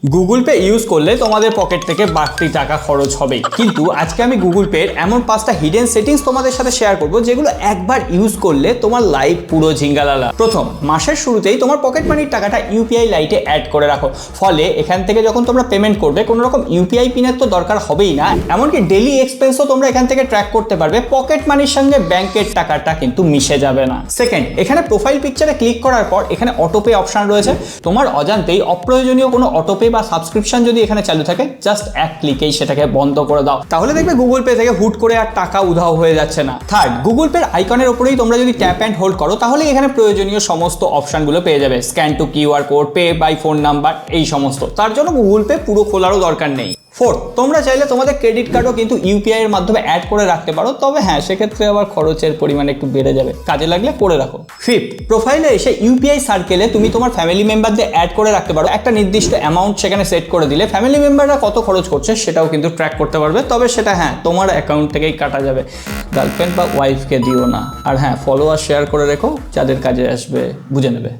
Google pay use করলে তোমাদের pocket থেকে বাড়তি টাকা খরচ হবে, কিন্তু আজকে আমি গুগল পের এমন 5টা হিডেন সেটিংস তোমাদের সাথে শেয়ার করব যেগুলো একবার ইউজ করলে তোমার লাইফ পুরো ঝিঙ্গালালা। প্রথম, মাসের শুরুতেই তোমার পকেট মানির টাকাটা ইউপিআই লাইটে অ্যাড করে রাখো। ফলে এখান থেকে যখন তোমরা পেমেন্ট করবে কোনো রকম ইউপিআই পিনের তো দরকার হবেই না, এমনকি ডেইলি এক্সপেন্সও তোমরা এখান থেকে ট্র্যাক করতে পারবে। পকেট মানির সঙ্গে ব্যাংকের টাকাটা কিন্তু মিশে যাবে না। সেকেন্ড, এখানে প্রোফাইল পিকচারে ক্লিক করার পর এখানে অটোপে অপশন রয়েছে। তোমার অজান্তেই অপ্রয়োজনীয় কোনো অটোপে বা সাবস্ক্রিপশন যদি এখানে চালু থাকে, জাস্ট এক ক্লিকেই সেটাকে বন্ধ করে দাও। তাহলে দেখবে গুগল পে থেকে হুট করে আর টাকা উধাও হয়ে যাচ্ছে না। থার্ড, গুগল পের আইকনের উপরেই তোমরা যদি ট্যাপ অ্যান্ড হোল্ড করো তাহলে এখানে প্রয়োজনীয় সমস্ত অপশনগুলো পেয়ে যাবে। Scan to QR code, pay by phone number, এই সমস্ত। তার জন্য গুগল পে পুরো খোলারও দরকার নেই। ফোর্থ, তোমরা চাইলে তোমাদের ক্রেডিট কার্ডও কিন্তু ইউপিআই এর মাধ্যমে অ্যাড করে রাখতে পারো, তবে হ্যাঁ, সেক্ষেত্রে আবার খরচের পরিমাণ একটু বেড়ে যাবে, কাজে লাগলে করে রাখো। ফিফথ, প্রোফাইলে এসে ইউপিআই সার্কেলে তুমি তোমার ফ্যামিলি মেম্বারদের অ্যাড করে রাখতে পারো। একটা নির্দিষ্ট অ্যামাউন্ট সেখানে সেট করে দিলে ফ্যামিলি মেম্বাররা কত খরচ করছে সেটাও কিন্তু ট্র্যাক করতে পারবে, তবে সেটা হ্যাঁ তোমার অ্যাকাউন্ট থেকেই কাটা যাবে। গার্লফ্রেন্ড বা ওয়াইফকে দিও না। আর হ্যাঁ, ফলো আর শেয়ার করে রেখো, যাদের কাজে আসবে বুঝে নেবে।